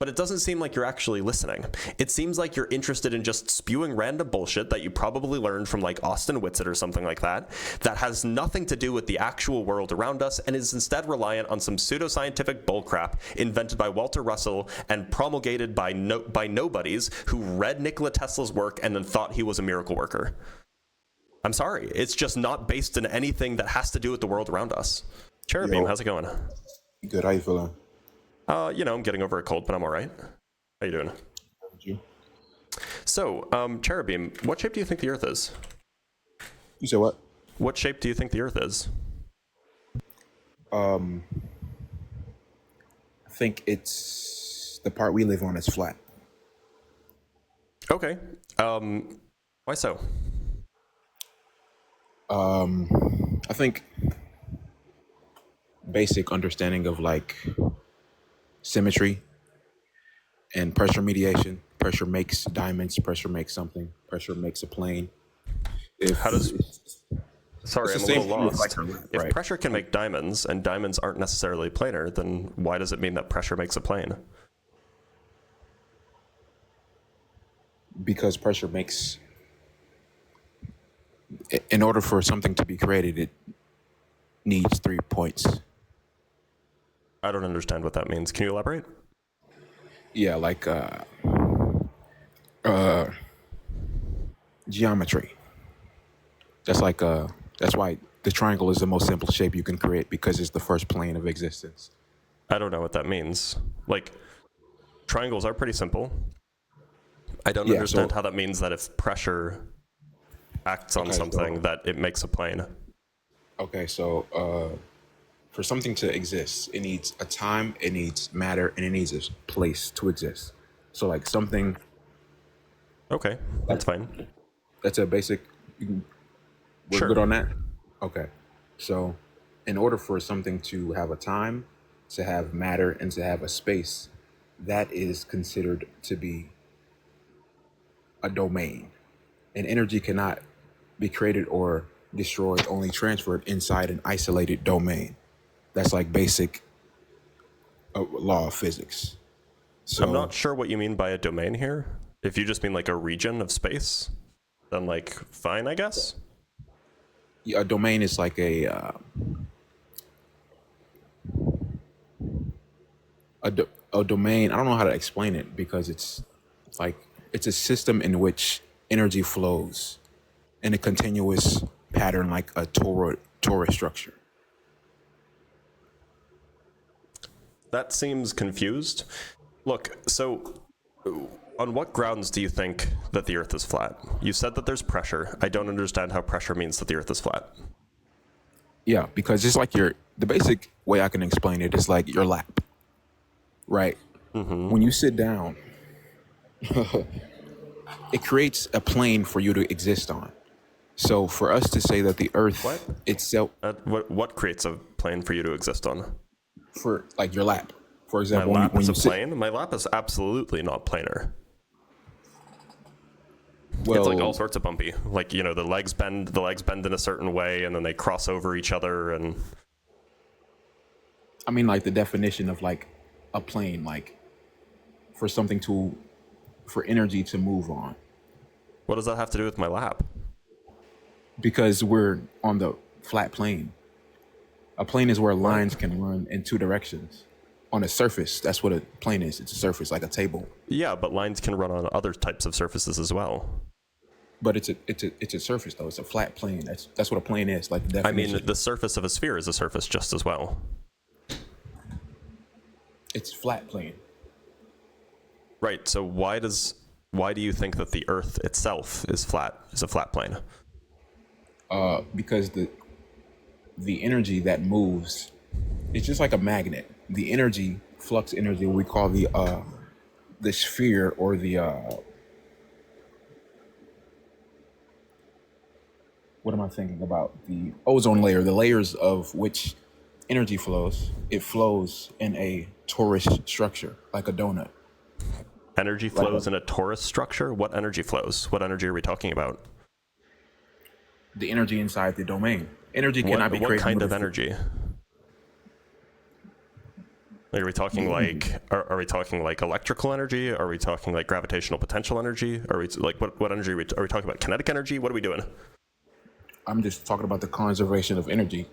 But it doesn't seem like you're actually listening. It seems like you're interested in just spewing random bullshit that you probably learned from like Austin Whitsitt or something like that, that has nothing to do with the actual world around us and is instead reliant on some pseudoscientific bullcrap invented by Walter Russell and promulgated by nobodies who read Nikola Tesla's work and then thought he was a miracle worker. I'm sorry. It's just not based in anything that has to do with the world around us. Cherubeam, how's it going? Good. How you feeling? I'm getting over a cold, but I'm all right. How you doing? You? So, Cherubeam, what shape do you think the Earth is? You said what? What shape do you think the Earth is? I think it's the part we live on is flat. Okay. Why so? I think basic understanding of like symmetry and pressure mediation. Pressure makes diamonds. Pressure makes something. Pressure makes a plane. Sorry, I'm a the little same lost. If right? pressure can make diamonds, and diamonds aren't necessarily planar, then why does it mean that pressure makes a plane? Because pressure makes. In order for something to be created, it needs 3 points. I don't understand what that means. Can you elaborate? Yeah, like geometry. That's why the triangle is the most simple shape you can create because it's the first plane of existence. I don't know what that means. Like, triangles are pretty simple. I don't understand how that means that if pressure acts on something that it makes a plane. Okay, so for something to exist, it needs a time, it needs matter, and it needs a place to exist. So like something. Okay, that's fine. That's a basic. We're Sure. good on that? Okay. So in order for something to have a time, to have matter, and to have a space, that is considered to be a domain. And energy cannot be created or destroyed, only transferred inside an isolated domain. That's like basic law of physics. So I'm not sure what you mean by a domain here. If you just mean like a region of space, then like fine, I guess. a domain is like a domain. I don't know how to explain it because it's like it's a system in which energy flows in a continuous pattern, like a torus structure. That seems confused. Look, so on what grounds do you think that the Earth is flat? You said that there's pressure. I don't understand how pressure means that the Earth is flat. Yeah, because it's like the basic way I can explain it is like your lap, right? Mm-hmm. When you sit down, it creates a plane for you to exist on. So for us to say that the Earth itself, what creates a plane for you to exist on? For like your lap, for example, my lap is a plane. My lap is absolutely not planar. Well, it's like all sorts of bumpy. Like, you know, the legs bend in a certain way, and then they cross over each other. And I mean, like the definition of like a plane, like for energy to move on. What does that have to do with my lap? Because we're on the flat plane. A plane is where lines can run in two directions. On a surface, that's what a plane is. It's a surface, like a table. Yeah, but lines can run on other types of surfaces as well. But it's a surface though. It's a flat plane. That's what a plane is. Like the definition. I mean, the surface of a sphere is a surface just as well. It's flat plane. Right. So why do you think that the Earth itself is a flat plane? Because the energy that moves, it's just like a magnet. The energy, flux energy, we call the sphere or the what am I thinking about? The ozone layer, the layers of which energy flows. It flows in a torus structure, like a donut. Energy flows in a torus structure? What energy flows? What energy are we talking about? The energy inside the domain. Energy cannot be created. What kind of energy? Like, are we talking like are we talking like electrical energy? Are we talking like gravitational potential energy? Are we like what energy are we talking about? Kinetic energy? What are we doing? I'm just talking about the conservation of energy.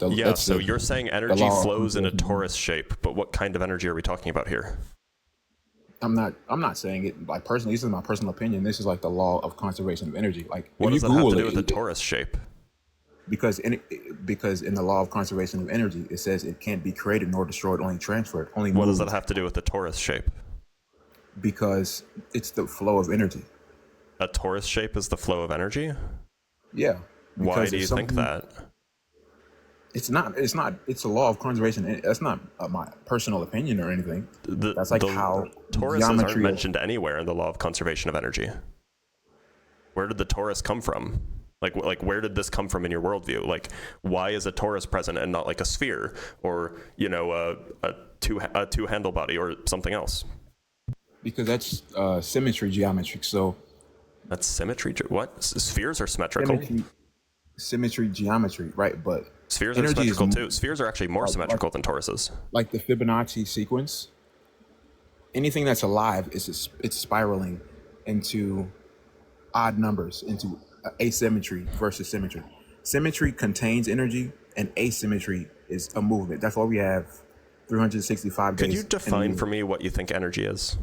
Yeah, That's so the you're saying the energy law of flows in a conservation of energy. torus shape, but what kind of energy are we talking about here? I'm not saying it like personally. This is my personal opinion. This is like the law of conservation of energy. Like What if you does that have to Google do it, with the torus shape? because in the law of conservation of energy, it says it can't be created nor destroyed, only transferred, only What does that moved, have to do with the torus shape? because it's the flow of energy. A torus shape is the flow of energy? Yeah, Why because do if you think something, that? it's a law of conservation. That's not my personal opinion or anything. That's like The how toruses aren't geometry of mentioned anywhere in the law of conservation of energy. Where did the torus come from? Like where did this come from in your worldview? Like, why is a torus present and not like a sphere or a two handle body or something else? because that's symmetry geometry. So That's symmetry. What? Spheres are symmetrical. symmetry symmetry geometry, right? But Spheres are energy is symmetrical too. Spheres are actually more like like symmetrical than toruses. like the Fibonacci sequence. Anything that's alive it's spiraling into odd numbers, into asymmetry versus symmetry. Symmetry contains energy, and asymmetry is a movement. That's why we have 365 Could you days in a define year. for me what you think energy is?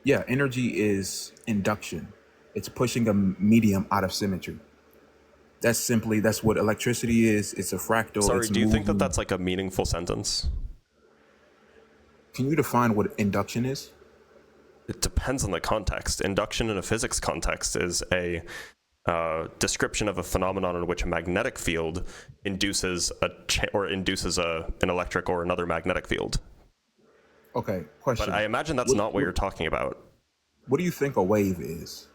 Yeah, energy is induction. It's pushing a medium out of symmetry. That's what electricity is. It's a fractal. Sorry, It's do you think that moving. that's like a meaningful sentence? Can you define what induction is? It depends on the context. Induction in a physics context is a description of a phenomenon in which a magnetic field induces an electric or another magnetic field. Okay, But question. I imagine that's What, not what what, you're talking about. what do you think a wave is?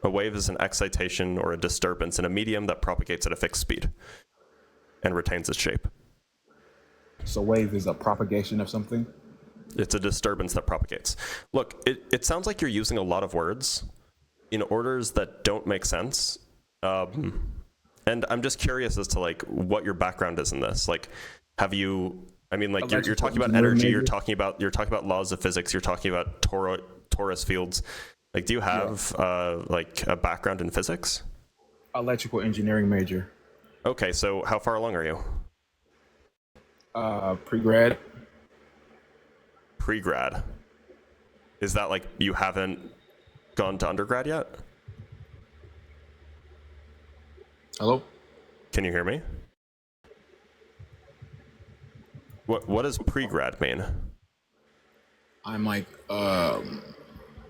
A wave is an excitation or a disturbance in a medium that propagates at a fixed speed and retains its shape. So wave is a propagation of something? It's a disturbance that propagates. Look, it sounds like you're using a lot of words in orders that don't make sense. And I'm just curious as to like what your background is in this. Like, have you? I mean, like you're Electrical talking about engineering energy. major? You're talking about laws of physics. You're talking about torus fields. Like, do you Yeah. have like a background in physics? Electrical engineering major. Okay, so how far along are you? Pre-grad. Pre-grad. Is that like you haven't gone to undergrad yet? Hello? Can you hear me? What does pre-grad mean? I'm like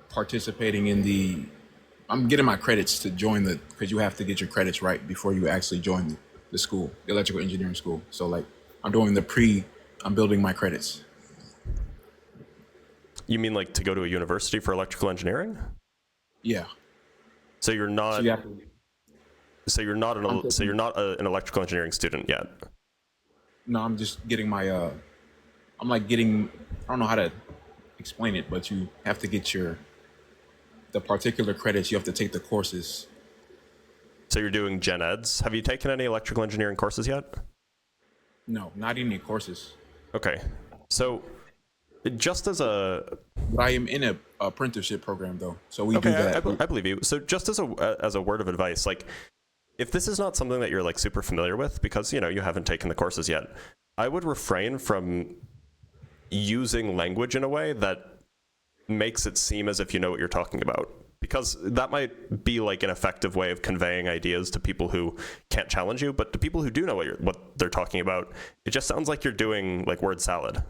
participating in I'm getting my credits to join because you have to get your credits right before you actually join the school, the electrical engineering school. So like I'm doing I'm building my credits. You mean like to go to a university for electrical engineering? Yeah. So you're So not. you have to, I'm So you're taking, not an electrical engineering student yet. no, I'm just getting my I'm like getting, I don't know how to explain it, but you have to get the particular credits. You have to take the courses. So you're doing gen eds. Have you taken any electrical engineering courses yet? No, not any courses. Okay. So just as a But I am in a apprenticeship program though, so we do okay, that. I believe you. So just as a word of advice, like if this is not something that you're like super familiar with because you haven't taken the courses yet, I would refrain from using language in a way that makes it seem as if you know what you're talking about, because that might be like an effective way of conveying ideas to people who can't challenge you, but to people who do know what they're talking about, it just sounds like you're doing like word salad.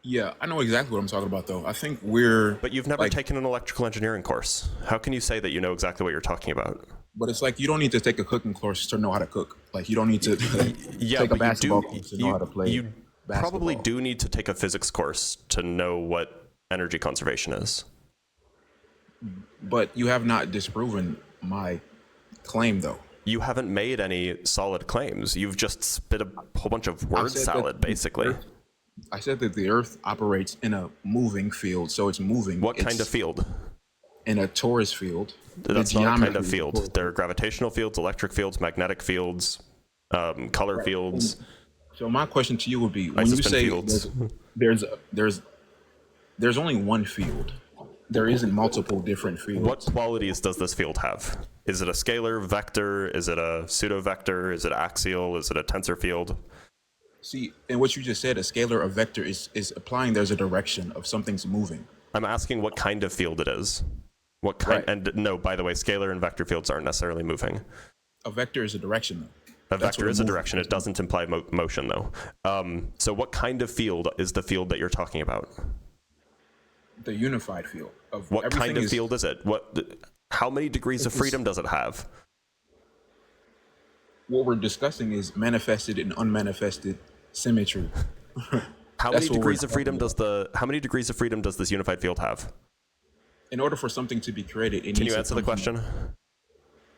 Yeah, I know exactly what I'm talking about though. I think we're But you've never like, taken an electrical engineering course. How can you say that you know exactly what you're talking about? but it's like you don't need to take a cooking course to know how to cook. Like you don't need to Yeah, take a but basketball course to know how to play you probably basketball. do need to take a physics course to know what energy conservation is. But you have not disproven my claim though. You haven't made any solid claims. You've just spit a whole bunch of I word said salad, that basically. I said that the Earth operates in a moving field, so it's moving. What kind It's of field? in a torus field. That's The not a kind geometry of is a torus field. There are field. gravitational fields, electric fields, magnetic fields, color Right. fields. So my question to you would be, I when you suspend say fields. there's there's there's only one field, there isn't multiple different What fields. qualities does this field have? Is it a scalar, vector? Is it a pseudo vector? Is it axial? Is it a tensor field? See, and what you just said, a scalar, a vector is applying there's a direction of something's moving. I'm asking what kind of field it is. What kind? Right. And no, by the way, scalar and vector fields aren't necessarily moving. A vector is a direction, though. A That's vector what is a movement direction. It doesn't imply motion, though. So what kind of field is the field that you're talking about? The unified field of What everything kind of is, field is it? How many degrees of freedom does it have? what we're discussing is manifested and unmanifested symmetry. How That's many what we're degrees of freedom talking how many degrees of freedom does this unified field have? In order for something to be created, it Can needs you to answer the come from- question?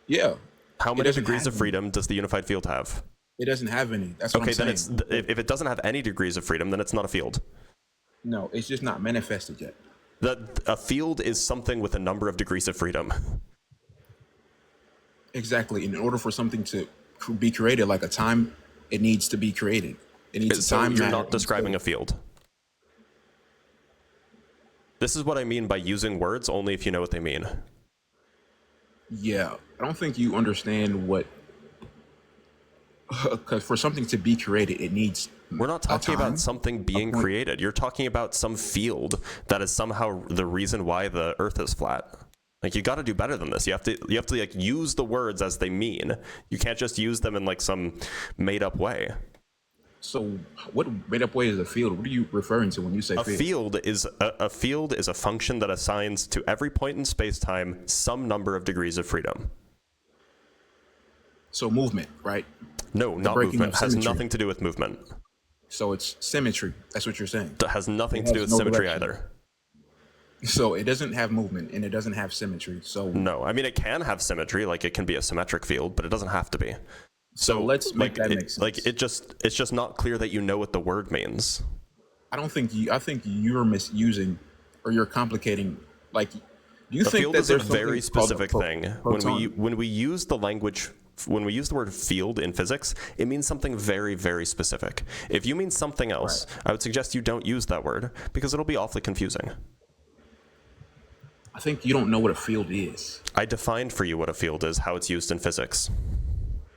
Yeah. How It many doesn't degrees have of freedom does the unified field have? It doesn't have any. That's what Okay, I'm then saying. if it doesn't have any degrees of freedom, then it's not a field. No, it's just not manifested yet. A field is something with a number of degrees of freedom. Exactly. In order for something to be created, like a time, it needs to be created. It needs a So time. you're matter, not and describing a space. field. This is what I mean by using words only if you know what they mean. Yeah, I don't think you understand what. Because for something to be created, it needs. We're not a talking time, about something being point. created. You're talking about some field that is somehow the reason why the Earth is flat. Like, you got to do better than this. You have to like use the words as they mean. You can't just use them in like some made up way. So, what made up way is a field? What are you referring to when you say A field? field is a function that assigns to every point in space-time some number of degrees of freedom. So movement, right? No, not breaking movement. of Has symmetry. nothing to do with movement. So it's symmetry. That's what you're saying. That has nothing It to do has with no symmetry direction. either. So it doesn't have movement and it doesn't have symmetry. So No, I mean it can have symmetry, like it can be a symmetric field, but it doesn't have to be. So let's make that make sense. Like it's just not clear that you know what the word means. I don't think you. I think you're misusing, or you're complicating. Like, do you A think field that is a there's something very called a specific thing. proton? When we use the language, when we use the word field in physics, it means something very, very specific. If you mean something else, I would suggest you don't use that word because it'll be awfully confusing. I think you don't know what a field is, I defined for you what a field is, how it's used in physics.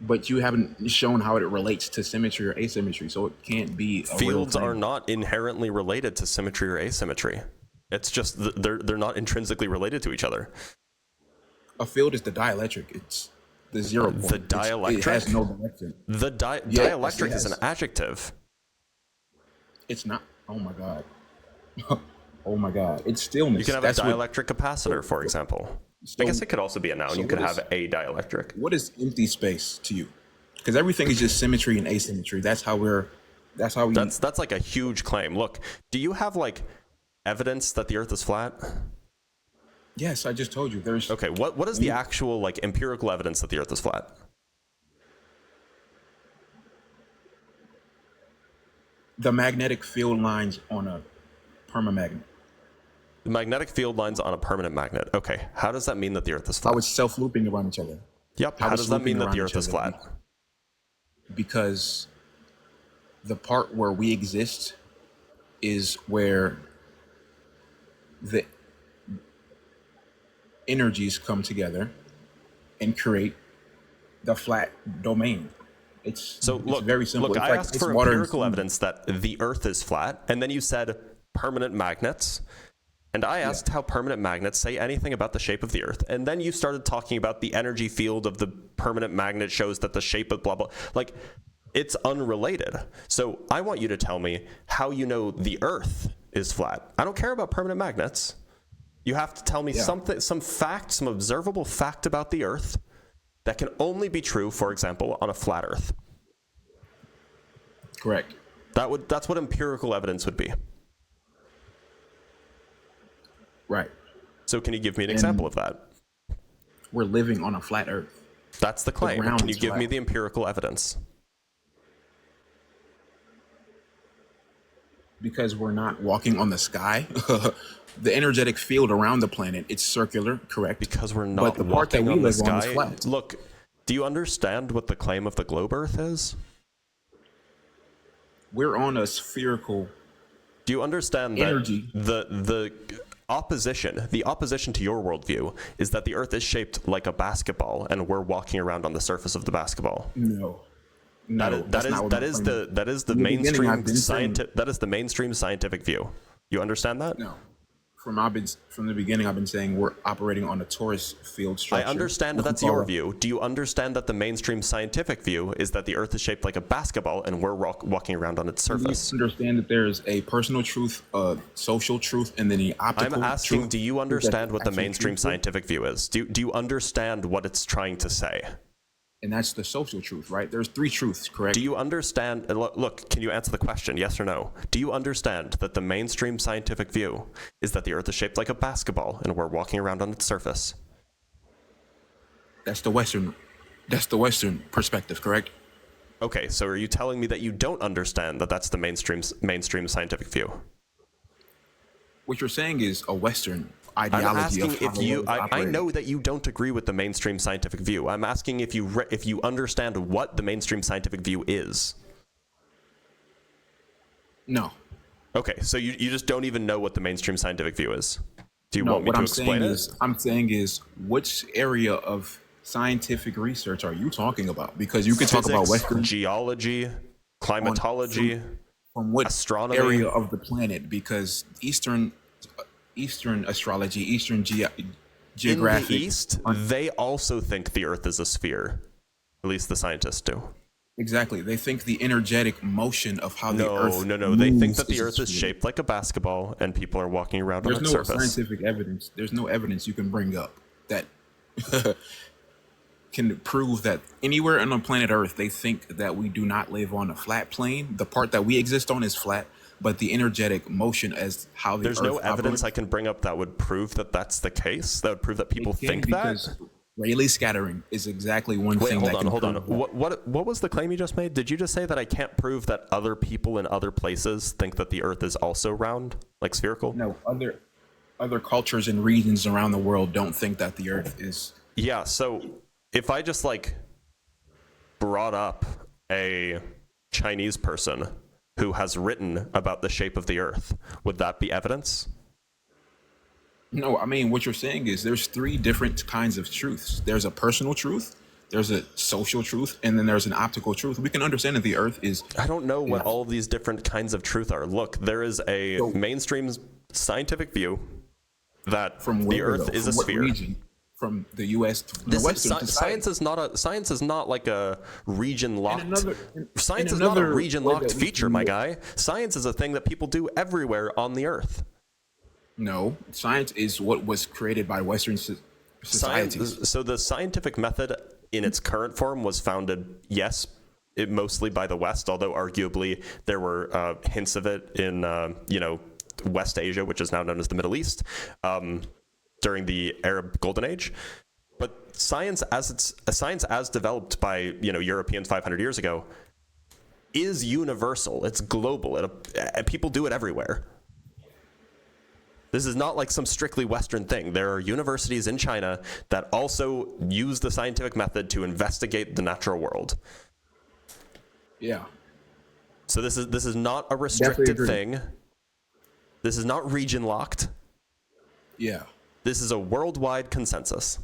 but you haven't shown how it relates to symmetry or asymmetry. So it can't be a real Fields thing. are not inherently related to symmetry or asymmetry. It's just they're not intrinsically related to each other. A field is the dielectric. It's the 0 point. The dielectric? It has no direction. The Yeah, dielectric yes, is an yes. adjective. It's not. Oh my god. Oh my god. It's stillness. You can have That's a what- dielectric capacitor, for example. So- I guess it could also be a noun. so You could what is- have a dielectric. What is empty space to you? Because everything is just symmetry and asymmetry. That's how we. That's like a huge claim. Look, do you have like evidence that the Earth is flat? Yes, I just told you. There's. Okay, what is the actual like empirical evidence that the Earth is flat? The magnetic field lines on a permamagnet. The magnetic field lines on a permanent magnet. Okay, how does that mean that the Earth is How flat? it's self-looping around each other. Yep. how How it's does that mean looping that the around Earth each is other. flat? Because the part where we exist is where the energies come together and create the flat domain. It's very simple. Look, It's I like- asked it's for water and empirical food. evidence that the Earth is flat, and then you said permanent magnets. And I asked how permanent magnets say anything about the shape of the Earth. And then you started talking about the energy field of the permanent magnet shows that the shape of blah, blah. Like, it's unrelated. So I want you to tell me how you know the Earth is flat. I don't care about permanent magnets. You have to tell me something, some fact, some observable fact about the Earth that can only be true, for example, on a flat Earth. Correct. That's what empirical evidence would be. Right. So can you give me an example of that? We're living on a flat Earth. That's the claim. ground Can you is give me flat. the empirical evidence? Because we're not walking on the sky. The energetic field around the planet, it's circular, correct? Because we're not But the part that walking we on the live on is sky. flat. Look, do you understand what the claim of the globe Earth is? we're on a spherical Do you understand that energy. the opposition to your worldview is that the Earth is shaped like a basketball and we're walking around on the surface of the basketball? No, no, that's not what That I'm is claiming. that is the In the beginning, I've mainstream been saying that is the mainstream scientific view. You understand that? no. From the beginning, I've been saying we're operating on a torus field I structure. understand which we that's call your a- view. Do you understand that the mainstream scientific view is that the Earth is shaped like a basketball and we're walking around on its Do you surface? understand that there's a personal truth, a social truth, and then the optical I'm asking, truth? do you understand what the actually mainstream truthful? scientific view is? Do you understand what it's trying to say? And that's the social truth, right? There's three truths, correct? Do you understand? Look, can you answer the question, yes or no? Do you understand that the mainstream scientific view is that the Earth is shaped like a basketball and we're walking around on its surface? That's the Western perspective, correct? Okay, so are you telling me that you don't understand that that's the mainstream scientific view? What you're saying is a Western I'm ideology asking of how if the you. world is I operating. know that you don't agree with the mainstream scientific view. I'm asking if you understand what the mainstream scientific view is. No, Okay, so you just don't even know what the mainstream scientific view is. Do you no. want me What to I'm saying explain it? is, which area of scientific research are you talking about? Because you could talk about Physics, Western geography, climatology, from what astronomy. area of the planet? Because Eastern astrology, In geographic. the East, they also think the Earth is a sphere. At least the scientists do. Exactly. They think the energetic motion of how the Earth No. They think moves that the a Earth is sphere. shaped like a basketball and people are walking around There's on its no surface. scientific evidence. There's no evidence you can bring up that can prove that anywhere on the planet Earth they think that we do not live on a flat plane. The part that we exist on is flat, but the energetic motion as how the There's Earth no evidence operates, I can bring up that would prove that that's the case. That would prove that people it can think that. because Rayleigh scattering is exactly one Wait, thing hold that on, can hold on. prove that. What was the claim you just made? Did you just say that I can't prove that other people in other places think that the Earth is also round, like spherical? No, other cultures and regions around the world don't think that the Earth is. Yeah. So if I just like brought up a Chinese person who has written about the shape of the Earth, would that be evidence? No, I mean what you're saying is there's three different kinds of truths. There's a personal truth, there's a social truth, and then there's an optical truth. We can understand that the Earth is. I don't know what Yeah. all of these different kinds of truth are. Look, there is a So- mainstream scientific view that From the where, Earth though? is a From what sphere. region? From the U.S. to the This is, Western society. science is not like a region locked. Science in is not a another region way locked that we feature, can my look- guy. Science is a thing that people do everywhere on the Earth. No, science is what was created by Western societies. Science. So the scientific method in its current form was founded, yes, mostly by the West, although arguably there were hints of it in West Asia, which is now known as the Middle East, during the Arab Golden Age. But science as developed by Europeans 500 years ago is universal. It's global. And people do it everywhere. This is not like some strictly Western thing. There are universities in China that also use the scientific method to investigate the natural world. Yeah, So this is not a restricted agree. thing. This is not region locked. yeah, This is a worldwide consensus.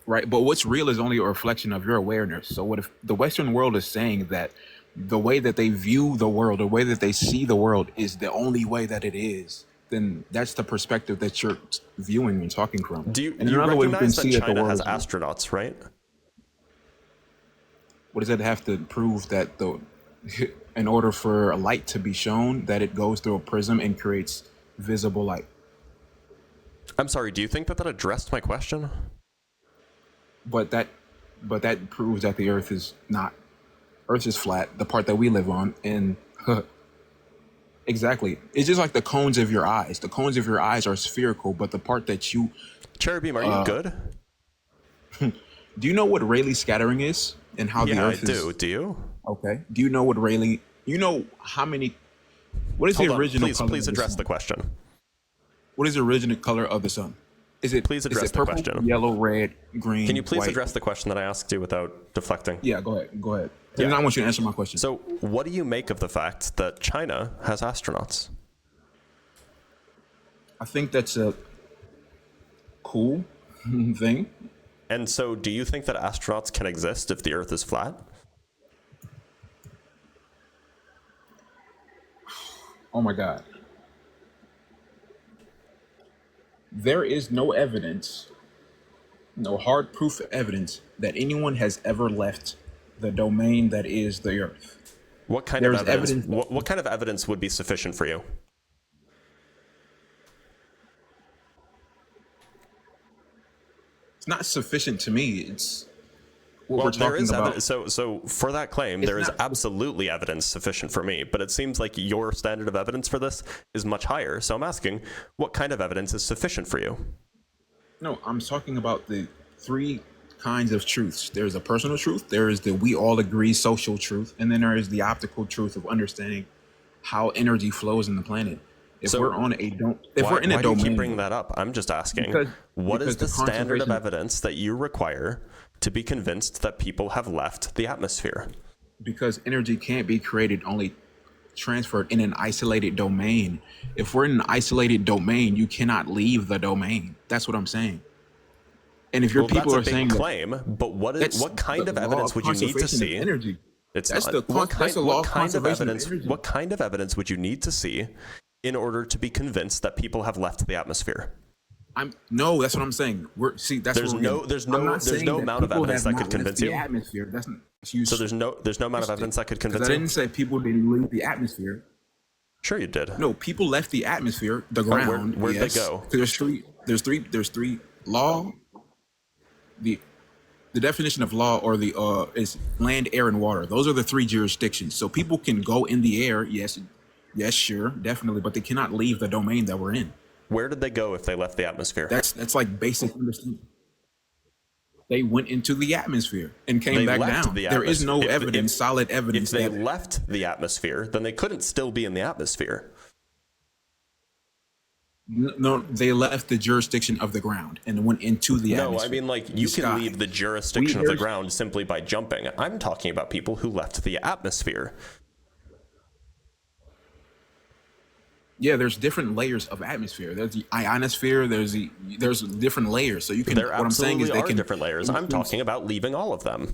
right. But what's real is only a reflection of your awareness. So what if the Western world is saying that the way that they view the world, the way that they see the world, is the only way that it is? Then that's the perspective that you're viewing and talking from. Do you, and you another way we can recognize that see that the China world has is. astronauts, right? What does that have to prove that in order for a light to be shown, that it goes through a prism and creates visible light? I'm sorry, do you think that addressed my question? But that proves that the Earth is flat, the part that we live on, and exactly, it's just like the cones of your eyes. The cones of your eyes are spherical, but the part that you Cherubeam, are you good? do you know what Rayleigh scattering is and how the Yeah, I Earth is? do. Do you? Okay. Do you know what Rayleigh? You know how many? What is Hold the on, original? color please of address sun? the question. What is the original color of the sun? Is it? Please address is it the purple, question. Yellow, red, green. Can you please white? address the question that I asked you without deflecting? Yeah. Go ahead. Go ahead. And then Yeah. I want you to answer my question. So, what do you make of the fact that China has astronauts? I think that's a cool thing. And so, do you think that astronauts can exist if the Earth is flat? Oh my God. There is no evidence, no hard proof evidence that anyone has ever left the domain that is the Earth. What kind There's of evidence? evidence that What kind of evidence would be sufficient for you? it's not sufficient to me. It's what Well, we're there talking is about. evidence. So for that claim, It's there is not. absolutely evidence sufficient for me. But it seems like your standard of evidence for this is much higher. So I'm asking, what kind of evidence is sufficient for you? No, I'm talking about the three kinds of truths. There's a personal truth, there is the we all agree social truth, and then there is the optical truth of understanding how energy flows in the planet. If So we're on a don't, if why, we're in a why do you keep domain, bringing that up? I'm just asking, because what is because the the standard of conservation, evidence that you require to be convinced that people have left the atmosphere? because energy can't be created, only transferred in an isolated domain. If we're in an isolated domain, you cannot leave the domain. That's what I'm saying. And if your Well, that's people a are saying big that, claim, but that's what kind the of law evidence of would you need to conservation of see? energy. It's That's not. that's the law What of kind of conservation of evidence? energy. What kind of evidence would you need to see in order to be convinced that people have left the atmosphere? No, that's what I'm saying. That's There's where we're no getting. there's I'm no not there's saying no that amount of people evidence have that could not left convince the you. atmosphere. That's not So there's no amount of evidence that could because convince I you. didn't say people didn't leave the atmosphere. Sure, you did. No, people left the atmosphere, the Oh, ground. where'd they Yes, go? 'cause there's three law. The the definition of law or the is land, air, and water. Those are the three jurisdictions. So people can go in the air. Yes, sure, definitely, but they cannot leave the domain that we're in. Where did they go if they left the atmosphere? That's like basic understanding. They went into the atmosphere and came They back left down. the There is atmosphere. no evidence, solid If evidence they that left the atmosphere, then they couldn't still be in the atmosphere. no, they left the jurisdiction of the ground and went into the No, atmosphere. I mean, like, the you can sky. leave the jurisdiction of the there's- ground simply by jumping. I'm talking about people who left the atmosphere. Yeah, there's different layers of atmosphere. There's the ionosphere. There's different layers. So you can. There What I'm saying absolutely is they are can different layers. I'm increase- talking about leaving all of them.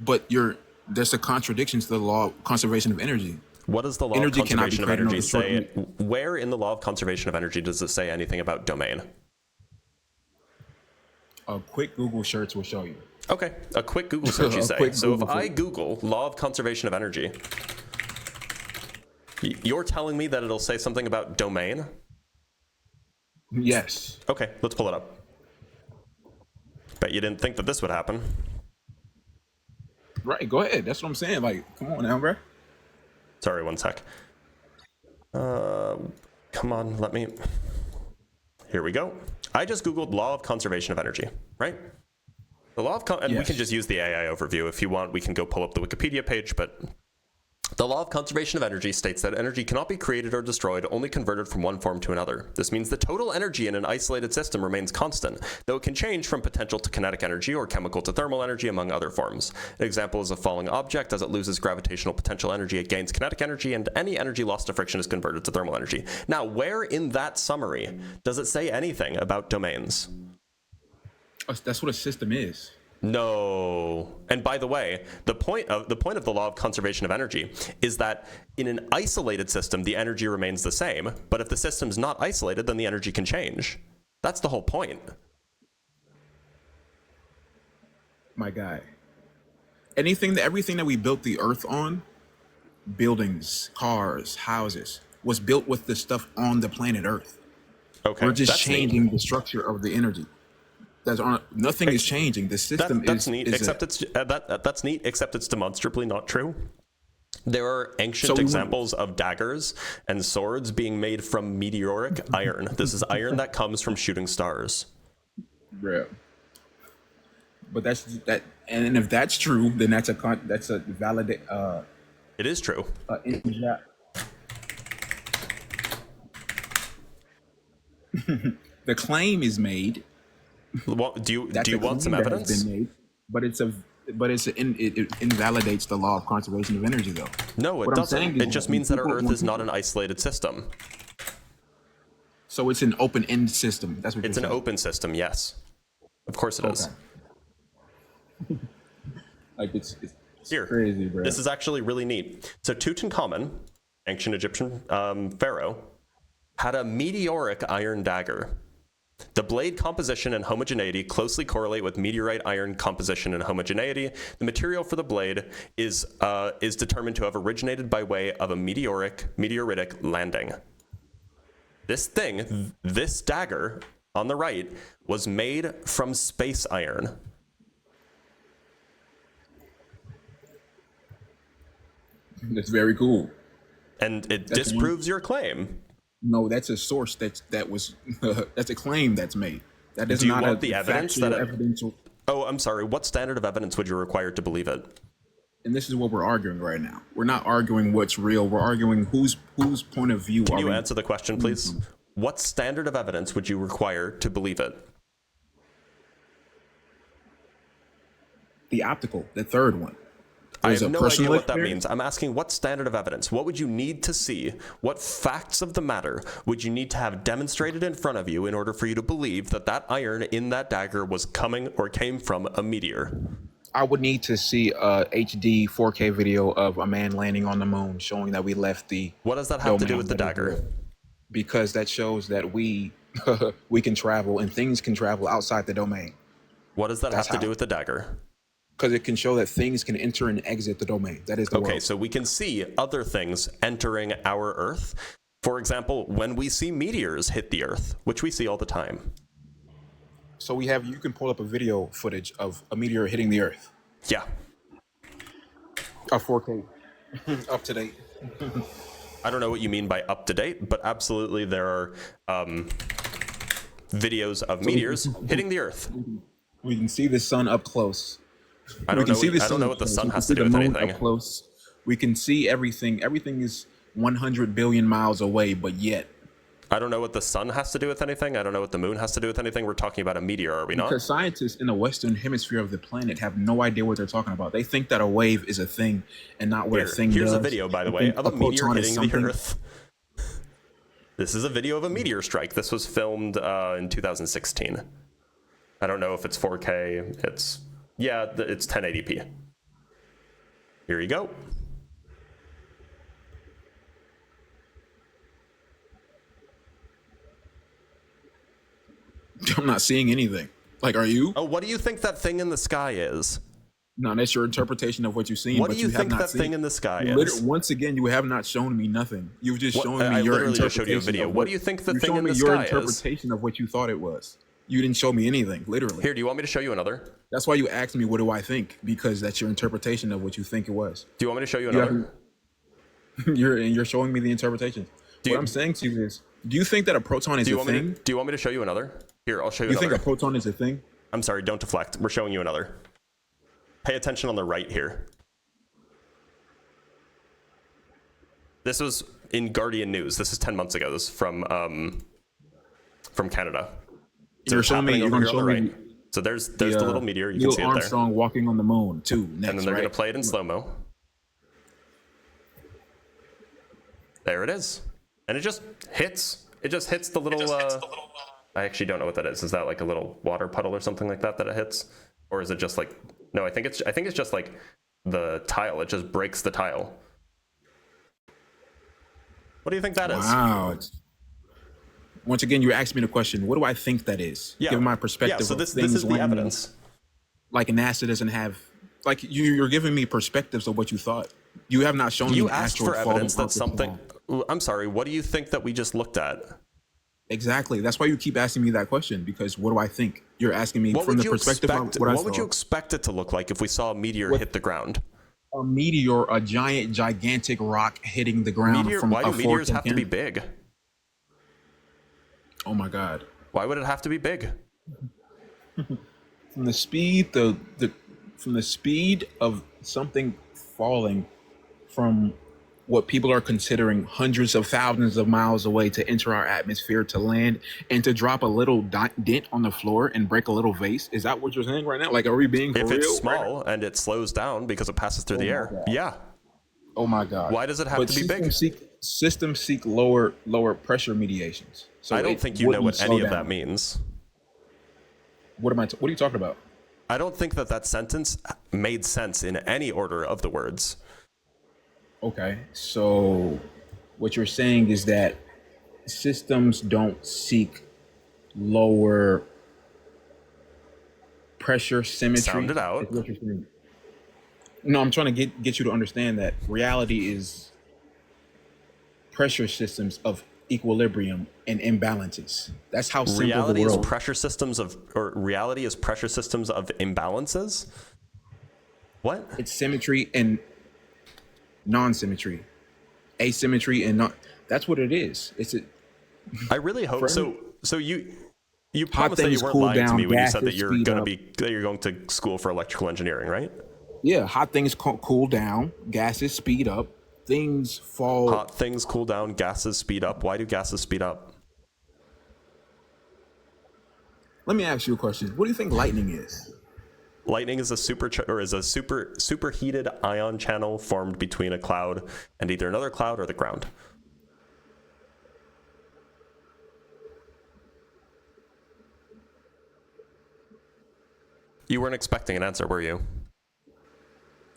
But there's a contradiction to the law of conservation of energy. What does the law Energy of cannot be conservation of created nor energy say? destroyed. Where in the law of conservation of energy does it say anything about domain? A quick Google search will show you. Okay, a quick Google search, you A say. quick So if Google I search. Google law of conservation of energy, you're telling me that it'll say something about domain? Yes. Okay, let's pull it up. Bet you didn't think that this would happen. Right. Go ahead. That's what I'm saying. Like, come on now, bro. Sorry, one sec. Come on, let me... Here we go. I just Googled law of conservation of energy, right? The law of... And we Yes. can just use the AI overview. If you want, we can go pull up the Wikipedia page, but... The law of conservation of energy states that energy cannot be created or destroyed, only converted from one form to another. This means the total energy in an isolated system remains constant, though it can change from potential to kinetic energy or chemical to thermal energy, among other forms. An example is a falling object. As it loses gravitational potential energy, it gains kinetic energy, and any energy lost to friction is converted to thermal energy. Now, where in that summary does it say anything about domains? That's what a system is. No. And by the way, the point of the law of conservation of energy is that in an isolated system, the energy remains the same. But if the system's not isolated, then the energy can change. That's the whole point. My guy. Everything that we built the earth on, buildings, cars, houses, was built with the stuff on the planet Earth. Okay. We're just that's neat. changing the structure of the energy. Nothing is changing. The system That's is neat. is Except that's neat. Except it's demonstrably not true. There are ancient So we examples of daggers and swords being made from meteoric iron. This is iron that comes from shooting stars. real. But and if that's true, then that's a valid It is true. the claim is made. Well, do you That's a want some claim that has evidence? been made, but it's a but it invalidates the law of conservation of energy, though. No, it What I'm saying doesn't. is It just when means that our people, Earth when is not people, an isolated system. so it's an open end system. That's what you're It's an saying. open system, yes. Of course it Okay. is. Like it's Here, crazy, bro. this is actually really neat. So Tutankhamun, ancient Egyptian pharaoh, had a meteoric iron dagger. The blade composition and homogeneity closely correlate with meteorite iron composition and homogeneity. The material for the blade is determined to have originated by way of a meteoritic landing. This dagger on the right, was made from space iron. That's very cool. And it That's disproves your claim. No, that's a source that was that's a claim that's made. That is Do you not want a the evidence factual that evidential. Oh, I'm sorry. What standard of evidence would you require to believe it? And this is what we're arguing right now. We're not arguing what's real. We're arguing whose point of view Can are you we answer the question, please? What standard of evidence would you require to believe it? the optical, the third one. I There's have a no idea personal what that experience. means. I'm asking what standard of evidence? What would you need to see? What facts of the matter would you need to have demonstrated in front of you in order for you to believe that that iron in that dagger was coming or came from a meteor? I would need to see a HD 4K video of a man landing on the moon showing that we left the What does that have to do domain with the that is dagger? real. Because that shows that we we can travel and things can travel outside the domain. What does that That's have to do how. with the dagger? Because it can show that things can enter and exit the domain. That is the Okay, world. so we can see other things entering our Earth. For example, when we see meteors hit the Earth, which we see all the time. So you can pull up a video footage of a meteor hitting the Earth. Yeah. A 4K. Up to date. I don't know what you mean by up to date, but absolutely there are videos of meteors hitting the Earth. We can see the sun up close. I don't know what the sun has to do with anything. Up close. We can see everything. Everything is 100 billion miles away, but yet. I don't know what the sun has to do with anything. I don't know what the moon has to do with anything. We're talking about a meteor, are we not? Because scientists in the western hemisphere of the planet have no idea what they're talking about. They think that a wave is a thing and not what a thing Here's does. a video, by the They way, think of a meteor proton is hitting the something. Earth. This is a video of a meteor strike. This was filmed in 2016. I don't know if it's 4K. It's 1080p. Here you go. I'm not seeing anything. Like, are you? Oh, what do you think that thing in the sky is? No, that's your interpretation of what you've seen. What but do you have think not that seen. thing in the sky Literally, is? once again, you have not shown me nothing. You've just shown me I your literally just interpretation. showed you a video. of What do you think the you thing showed in me the your sky is? interpretation of what you thought it was. You didn't show me anything, literally. Here, do you want me to show you another? That's why you asked me, what do I think? Because that's your interpretation of what you think it was. Do you want me to show you You another? you're showing me the interpretation. What I'm saying to you is, do you think that a proton is a thing? Do you want me to show you another? Here, I'll show you You another. think a proton is a thing? I'm sorry, don't deflect. We're showing you another. Pay attention on the right here. This was in Guardian News. This is 10 months ago. This is from Canada. So You're it's showing me. happening You're over going to here on show the me right. So there's the little meteor. You can Neil see it there. Armstrong walking on the moon too. Next, And then they're right? going to play it in slow-mo. There it is. And it just hits. It just hits the little... I actually don't know what that is. Is that like a little water puddle or something like that it hits? Or is it just like... No, I think it's just like the tile. It just breaks the tile. What do you think that is? Wow. Once again, you asked me the question, what do I think that is? Yeah. Given my perspective Yeah, so of this things is the landing, evidence. like NASA doesn't have... Like, you're giving me perspectives of what you thought. You have not shown me You an asked asteroid for falling evidence that off the something... wall. I'm sorry, what do you think that we just looked at? Exactly. That's why you keep asking me that question, because what do I think? You're asking me What from would the you perspective expect? of what I saw. What would you expect it to look like if we saw a meteor hit the ground? A meteor, a gigantic rock hitting the ground from Why a do meteors 4K have to be camera. big? Oh my God. Why would it have to be big? From the speed, from the speed of something falling from what people are considering hundreds of thousands of miles away to enter our atmosphere to land and to drop a little dent on the floor and break a little vase? Is that what you're saying right now? Like, are we being for If it's real right now? small and it slows down because it passes through Oh the my air, god. yeah. Oh my god. Why does it have But to be big? systems seek lower pressure mediations. So I don't it think you know wouldn't what slow any of that down. means. What are you talking about? I don't think that sentence made sense in any order of the words. Okay. So what you're saying is that systems don't seek lower pressure symmetry. Sound it out. Is what you're saying. No, I'm trying to get you to understand that reality is pressure systems of equilibrium and imbalances. That's how simple Reality the is world. reality is pressure systems of imbalances? What? It's symmetry and non-symmetry, asymmetry and not. That's what it is. It's a I really hope so. So you promised that you things weren't cool lying to down, me when you said that gases you're speed going up. to school for electrical engineering, right? yeah. Hot things cool down, gases speed up, things fall. Hot things cool down, gases speed up. Why do gases speed up? Let me ask you a question. What do you think lightning is? Lightning is a superheated ion channel formed between a cloud and either another cloud or the ground. You weren't expecting an answer, were you?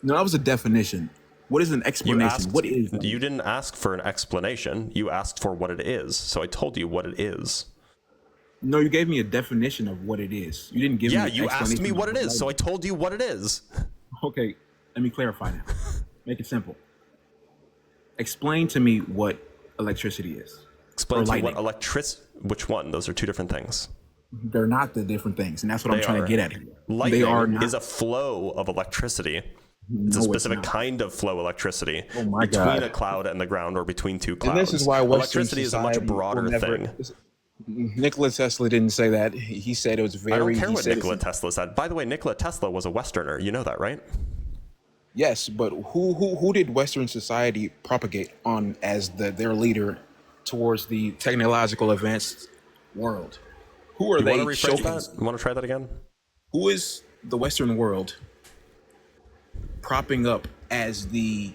No, that was a definition. What is an explanation? What is that? You didn't ask for an explanation. You asked for what it is. So I told you what it is. No, you gave me a definition of what it is. You didn't give me Yeah, an you asked explanation me of what it is, so I lightning. told you what it is. Okay, let me clarify now. Make it simple. Explain to me what electricity is. Explain Or to me what lightning. which one? Those are two different things. They're not the different things, and that's what I'm They trying are. to get at here. Lightning They are not. is a flow of electricity. It's No, a it's specific not. kind of flow electricity Oh my between God. a cloud and the ground or between two And clouds. this is why Western Electricity is a much society will broader never. thing. Nikola Tesla didn't say that. He said it was very. I don't care he what said Nikola it's- Tesla said. By the way, Nikola Tesla was a Westerner. You know that, right? Yes, but who did Western society propagate on as their leader towards the technological advanced world? Who are You they want to rephrase showcasing? that? You want to try that again? Who is the Western world propping up as the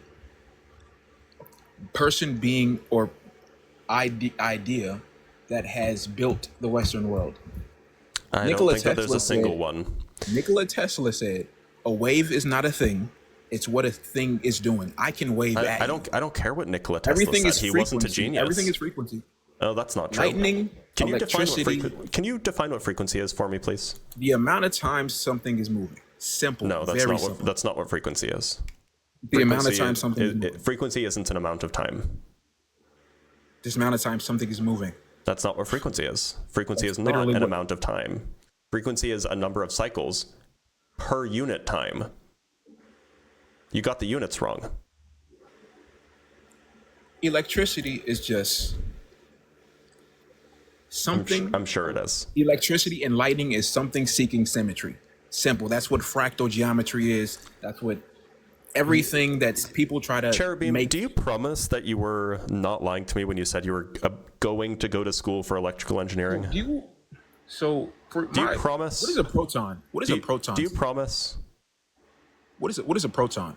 person being or idea that has built the Western world? I Nikola don't think that there's a Tesla single said- one. Nikola Tesla said, "A wave is not a thing; it's what a thing is doing. I can wave at I you. don't care what Nikola Tesla Everything said. is He frequency. wasn't a genius. Everything is frequency. Oh, that's not true. Lightning, Can you electricity, define what frequency is for me, please? the amount of times something is moving. Simple. No, very simple. that's not what frequency is. The amount of Frequency time is- something is moving. frequency isn't an amount of time. This amount of time something is moving. That's not what frequency is. Frequency That's is not literally an what- amount of time. Frequency is a number of cycles per unit time. You got the units wrong. Electricity is just something. I'm sure it is. Electricity and lightning is something seeking symmetry. Simple. That's what fractal geometry is. That's what everything that's people try to Cherubeam, make. do you promise that you were not lying to me when you said you were going to go to school for electrical engineering? Do you? So for Do you promise? What is a proton? What is a proton? Do you promise? What is it? What is a proton?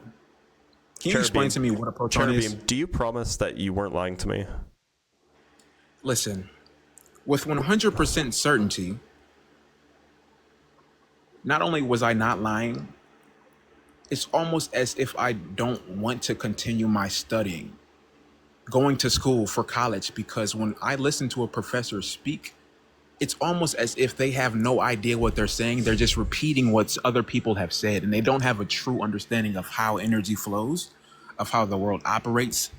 Can you explain to me what a proton is? Cherubeam, do you promise that you weren't lying to me? Listen, with 100% certainty, not only was I not lying, it's almost as if I don't want to continue my studying, going to school for college, because when I listen to a professor speak, it's almost as if they have no idea what they're saying. They're just repeating what other people have said, and they don't have a true understanding of how energy flows, of how the world operates,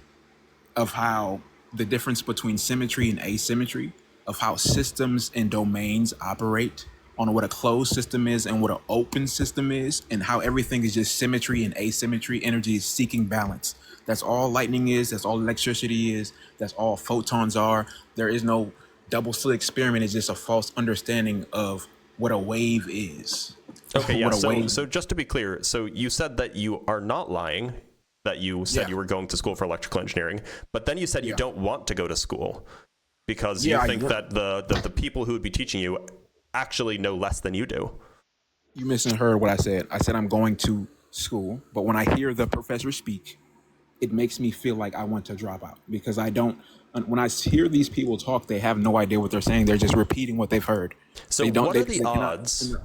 of how the difference between symmetry and asymmetry, of how systems and domains operate, on what a closed system is and what an open system is, and how everything is just symmetry and asymmetry. Energy is seeking balance. That's all lightning is. That's all electricity is. That's all photons are. There is no double slit experiment. It's just a false understanding of what a wave is. Okay, yeah. What a wave. So just to be clear, so you said that you are not lying, that you said Yeah. you were going to school for electrical engineering, but then you said you Yeah. don't want to go to school because Yeah, you I think work- that the people who would be teaching you actually know less than you do. You misheard what I said. I said I'm going to school, but when I hear the professor speak, it makes me feel like I want to drop out because I don't. When I hear these people talk, they have no idea what they're saying. They're just repeating what they've heard. So They don't. what are the they cannot- odds?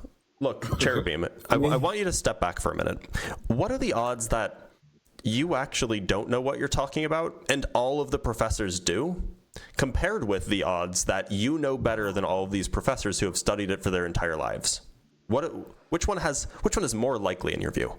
Look, Cherubeam, I want you to step back for a minute. What are the odds that you actually don't know what you're talking about and all of the professors do, compared with the odds that you know better than all of these professors who have studied it for their entire lives? Which one is more likely in your view?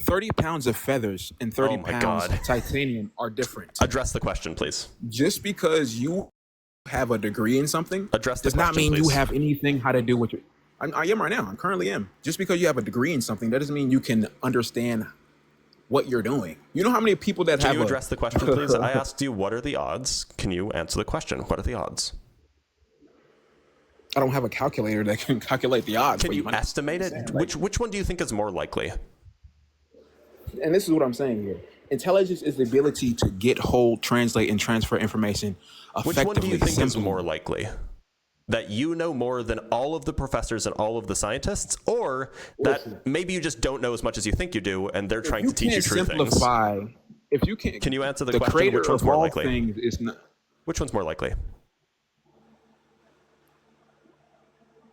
£30 of feathers and 30 Oh my pounds God. of titanium are different. Address the question, please. Just because you have a degree in something Address the does not question, mean you please. have anything how to do with it. I am right now. I currently am. Just because you have a degree in something, that doesn't mean you can understand what you're doing. You know how many people that Can have you address the question, please? I asked you, what are the odds? Can you answer the question? What are the odds? I don't have a calculator that can calculate the odds. Can for you you estimate it? Which one do you think is more likely? And this is what I'm saying here. Intelligence is the ability to get, hold, translate, and transfer information Which effectively. one do you think is simply. more likely? That you know more than all of the professors and all of the scientists, or that Listen. maybe you just don't know as much as you think you do, and they're trying You to teach you can't true things? simplify. If you can't, Can you answer the question? creator Which one's of more all likely? things is not. Which one's more likely?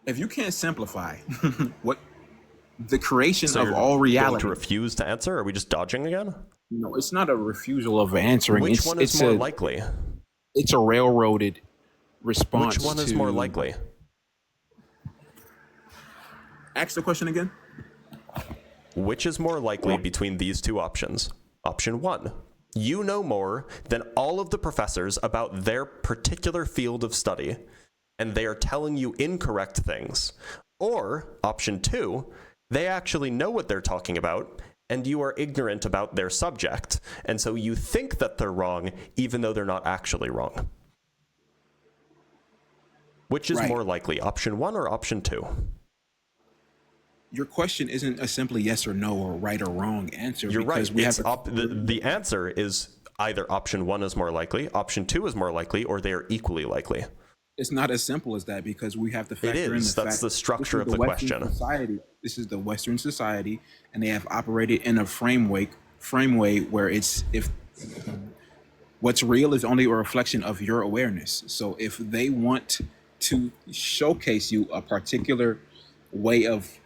If you can't simplify what the creation So of you're all going reality, to refuse to answer? Are we just dodging again? no, it's not a refusal of answering. Which it's, one is it's more a, likely? It's a railroaded response. Which one is to- more likely? Ask the question again. Which is more likely between these two options? Option 1. You know more than all of the professors about their particular field of study, and they are telling you incorrect things. Or option 2, they actually know what they're talking about, and you are ignorant about their subject, and so you think that they're wrong, even though they're not actually wrong. Which is Right. more likely, option 1 or option 2? Your question isn't a simply yes or no or right or wrong answer. You're right. because we have The answer is either option 1 is more likely, option 2 is more likely, or they are equally likely. It's not as simple as that because we have to factor in the is. That's fact the structure this is of the Western question. Society. This is the Western society, and they have operated in a framework where it's if what's real is only a reflection of your awareness. So if they want to showcase you a particular way of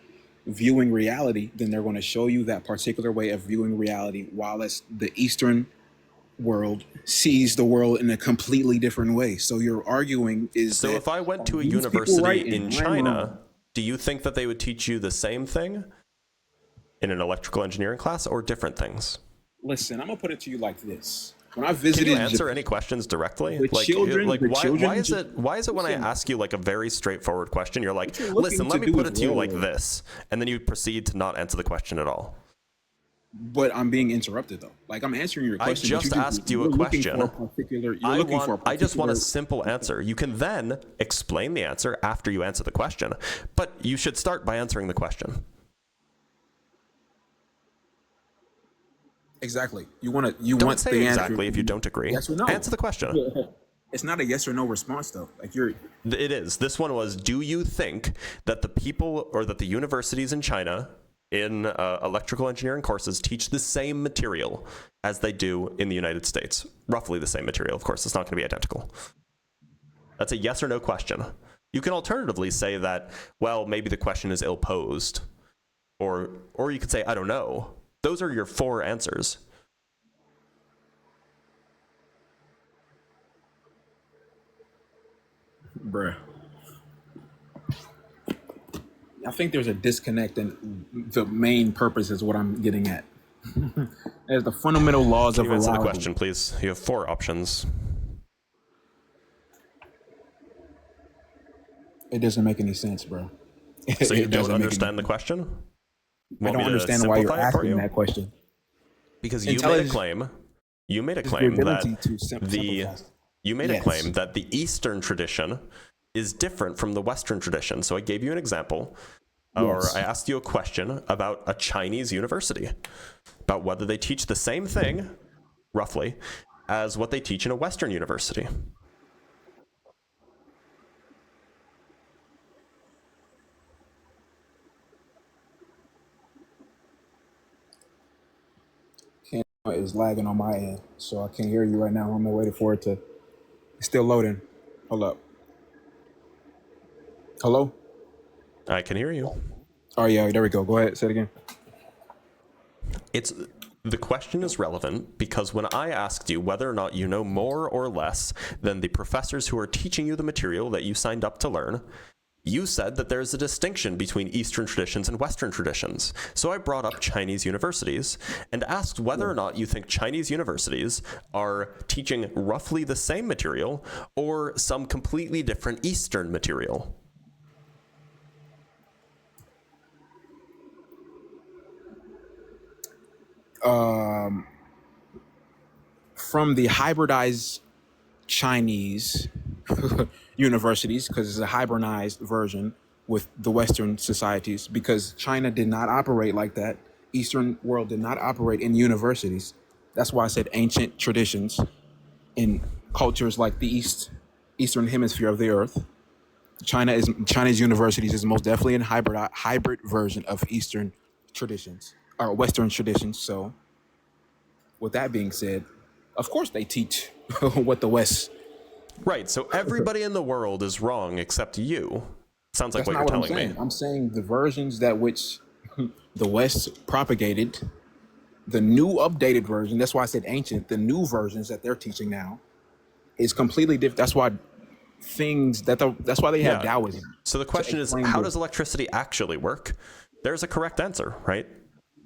viewing reality, then they're going to show you that particular way of viewing reality, while as the Eastern world sees the world in a completely different way. So your arguing is So that if I went to a these people university right and in I'm China, wrong. do you think that they would teach you the same thing in an electrical engineering class or different things? Listen, I'm gonna put it to you like this. When I Can visited you answer Japan, any questions directly? The children- the why children- is it when I Listen. ask you like a very straightforward question, you're like, you're looking listen, to let me do put is it to you like railroad. this, and then you proceed to not answer the question at all. but I'm being interrupted though. Like I'm answering your I question. but just asked you a you're looking question. for a particular- You're looking for a particular. I just want a simple answer. You can then explain the answer after you answer the question, but you should start by answering the question. Exactly. You want to. You Don't want say the exactly answer. if you don't agree. Yes or no. Answer the question. It's not a yes or no response though. Like you're. It is. This one was, do you think that the people or that the universities in China in electrical engineering courses teach the same material as they do in the United States? Roughly the same material. Of course, it's not going to be identical. That's a yes or no question. You can alternatively say that, well, maybe the question is ill-posed. Or you could say, I don't know. Those are your 4 answers. Bruh. I think there's a disconnect, and the main purpose is what I'm getting at. There's the fundamental laws Can of you answer the reality. question, please? You have 4 options. It doesn't make any sense, bro. So you It don't doesn't make understand the question? I don't understand why you're asking that question. Because you made a Intelligence- claim. You made a It's the claim ability that to simplify. you made a Yes. claim that the Eastern tradition is different from the Western tradition. So I gave you an example, or Yes. I asked you a question about a Chinese university, about whether they teach the same thing, roughly, as what they teach in a Western university. Camera is lagging on my end, so I can't hear you right now. I'm waiting for it to. It's still loading. Hold up. Hello? I can hear you. Oh yeah, there we go. Go ahead. Say it again. It's the question is relevant because when I asked you whether or not you know more or less than the professors who are teaching you the material that you signed up to learn, you said that there's a distinction between Eastern traditions and Western traditions. So I brought up Chinese universities and asked whether or not you think Chinese universities are teaching roughly the same material or some completely different Eastern material. From the hybridized Chinese universities, because it's a hybridized version with the Western societies, because China did not operate like that. Eastern world did not operate in universities. That's why I said ancient traditions in cultures like the Eastern hemisphere of the earth. China's universities is most definitely a hybrid version of Eastern traditions or Western traditions. So with that being said, of course they teach what the West. Right, so everybody in the world is wrong except you. Sounds like That's what not you're what I'm telling saying. me. I'm saying the versions that which the West propagated, the new updated version. That's why I said ancient. The new versions that they're teaching now is completely different. That's why that's why they have Yeah. Taoism. So the question is, how does electricity actually work? There's a correct answer, right?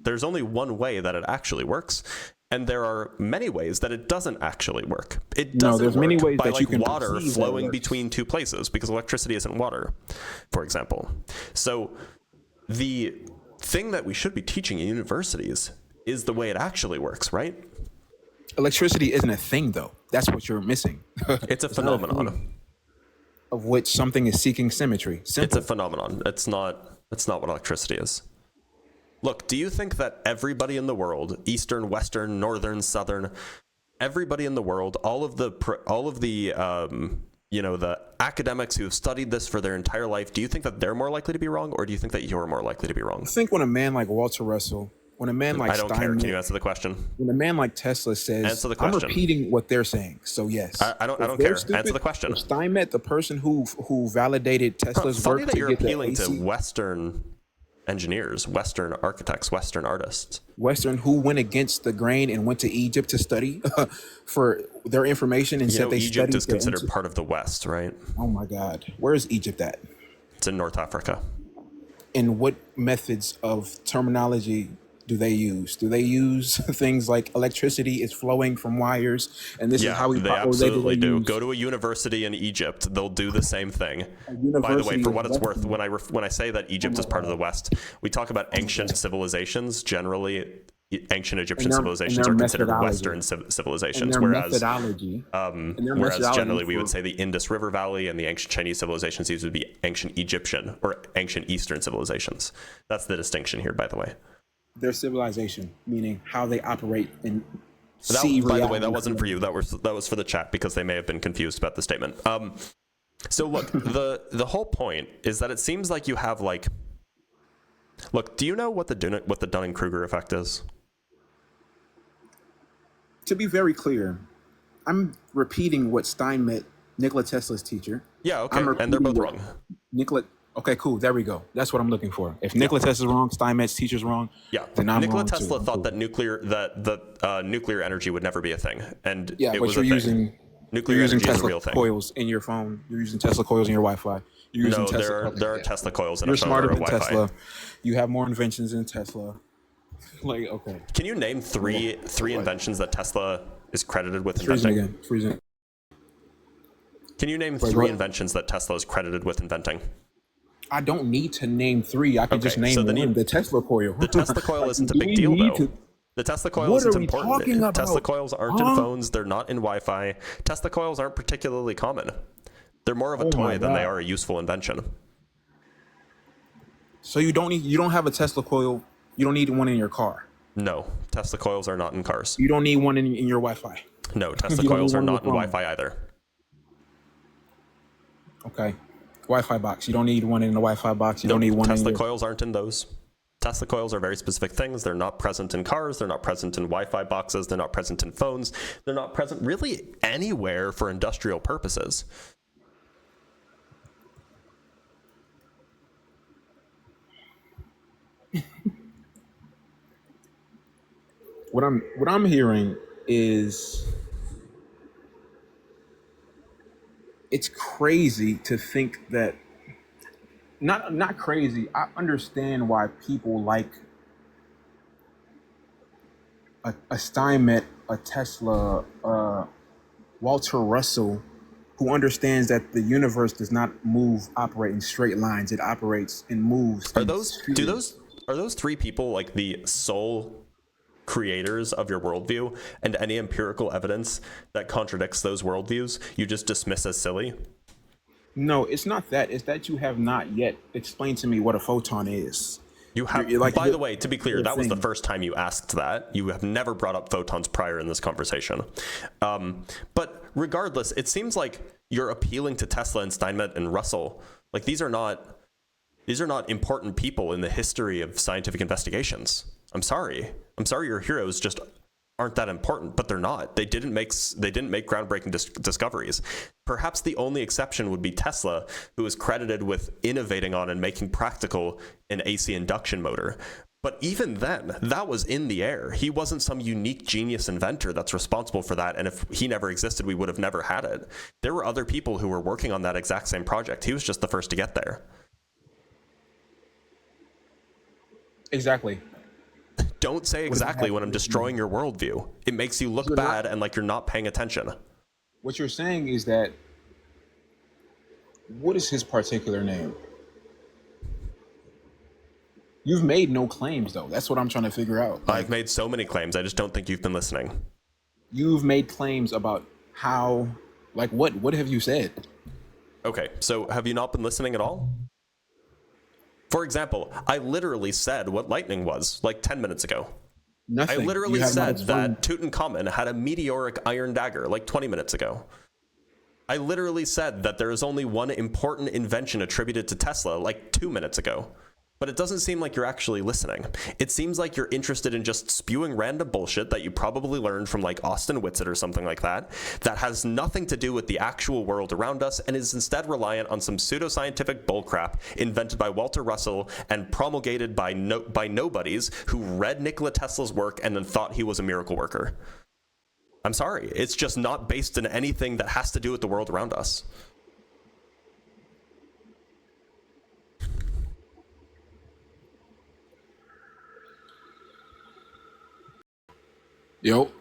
There's only one way that it actually works, and there are many ways that it doesn't actually work. It doesn't there's work many ways by that you like can water perceive that flowing works. between two places, because electricity isn't water, for example. So the thing that we should be teaching in universities is the way it actually works, right? Electricity isn't a thing, though. That's what you're missing. It's a It's not a phenomenon. thing of which something is seeking symmetry. It's Simple. a phenomenon. It's not what electricity is. Look, do you think that everybody in the world, Eastern, Western, Northern, Southern, everybody in the world, all of the the academics who have studied this for their entire life, do you think that they're more likely to be wrong, or do you think that you're more likely to be wrong? I think when a man like Walter Russell, when a man like I don't care. Can you Steinmetz, answer the question? when a man like Tesla says, Answer the I'm question. repeating what they're saying. So yes, I don't If care. they're stupid, Answer the question. If Steinmetz, the person who validated Tesla's Funny work that to you're get the appealing to AC, Western engineers, Western architects, Western artists. Western, who went against the grain and went to Egypt to study for their information and You said know, they Egypt studied is their considered part of the West, right? Oh my God, where is Egypt at? It's in North Africa. And what methods of terminology do they use? Do they use things like electricity is flowing from wires, and this is how we They absolutely do. Go to a university in Egypt; they'll do the same thing. By the way, for what it's worth, when I say that Egypt is part of the West, we talk about ancient civilizations. Generally, ancient Egyptian civilizations are considered Western civilizations, whereas generally we would say the Indus River Valley and the ancient Chinese civilizations, these would be ancient Egyptian or ancient Eastern civilizations. That's the distinction here, by the way. Their civilization, meaning how they operate in by the way, that wasn't for you. That was for the chat because they may have been confused about the statement. So look, the whole point is that it seems like you have like. Look, do you know what the Dunning-Kruger effect is? To be very clear, I'm repeating what Steinmetz, Nikola Tesla's teacher. Yeah, okay, and they're both wrong. Okay, cool. There we go. That's what I'm looking for. If Nikola Tesla's wrong, Steinmetz's teacher's wrong. Yeah, then I'm Nikola wrong Tesla too. thought that nuclear energy would never be a thing, and Yeah, it but was you're a thing. using Nuclear energy Tesla is a real thing. coils in your phone. You're using Tesla coils in your Wi-Fi. You're using No, Tesla. there are Tesla coils in You're a phone smarter or a than Wi-Fi. Tesla. You have more inventions than Tesla. Like, okay. Can you name three inventions that Tesla is credited with Freezing inventing? again. Freezing. Can you name three inventions that Tesla is credited with inventing? I don't need to name three. I can just name one. The Tesla coil. The Tesla coil isn't a big deal, though. The Tesla coil isn't important. Tesla coils aren't in phones. They're not in Wi-Fi. Tesla coils aren't particularly common. They're more of a Oh my toy than they God. are a useful invention. So you don't have a Tesla coil. You don't need one in your car. No, Tesla coils are not in cars. You don't need one in your Wi-Fi. No, Tesla You don't need coils are one in your not in phone. Wi-Fi either. Okay. Wi-Fi box. You don't need one in the Wi-Fi box. You don't Nope, need one in Tesla your. coils aren't in those. Tesla coils are very specific things. They're not present in cars. They're not present in Wi-Fi boxes. They're not present in phones. They're not present really anywhere for industrial purposes. What I'm hearing is it's crazy to think that not crazy. I understand why people like a Steinmetz, a Tesla, Walter Russell, who understands that the universe does not operate in straight lines. It operates and moves Are in those do spheres. those are those three people like the sole creators of your worldview, and any empirical evidence that contradicts those worldviews you just dismiss as silly? No, it's not that. It's that you have not yet explained to me what a photon is. You have, You're like by the way, to be clear, you're that was the saying- first time you asked that. You have never brought up photons prior in this conversation. But regardless, it seems like you're appealing to Tesla and Steinmetz and Russell. Like these are not important people in the history of scientific investigations. I'm sorry your heroes just aren't that important, but they're not. They didn't make groundbreaking discoveries. Perhaps the only exception would be Tesla, who is credited with innovating on and making practical an AC induction motor. But even then, that was in the air. He wasn't some unique genius inventor that's responsible for that, and if he never existed, we would have never had it. There were other people who were working on that exact same project. He was just the first to get there. Exactly. Don't say exactly when I'm destroying your worldview. It makes you look bad and like you're not paying attention. What you're saying is that what is his particular name? You've made no claims though. That's what I'm trying to figure out. I've made so many claims. I just don't think you've been listening. You've made claims about how, like what have you said? Okay, so have you not been listening at all? For example, I literally said what lightning was like 10 minutes ago. Nothing. I literally You have not said that explained- Tutankhamun had a meteoric iron dagger like 20 minutes ago. I literally said that there is only one important invention attributed to Tesla like 2 minutes ago. But it doesn't seem like you're actually listening. It seems like you're interested in just spewing random bullshit that you probably learned from like Austin Whitsitt or something like that has nothing to do with the actual world around us and is instead reliant on some pseudoscientific bullcrap invented by Walter Russell and promulgated by nobodies who read Nikola Tesla's work and then thought he was a miracle worker. I'm sorry. It's just not based in anything that has to do with the world around us. Yo.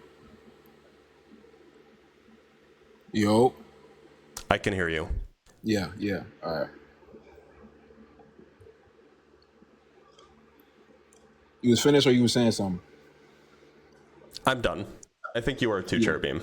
Yo. I can hear you. Yeah. All right. You was finished or you was saying something? I'm done. I think you are too, Yeah. Cherubeam.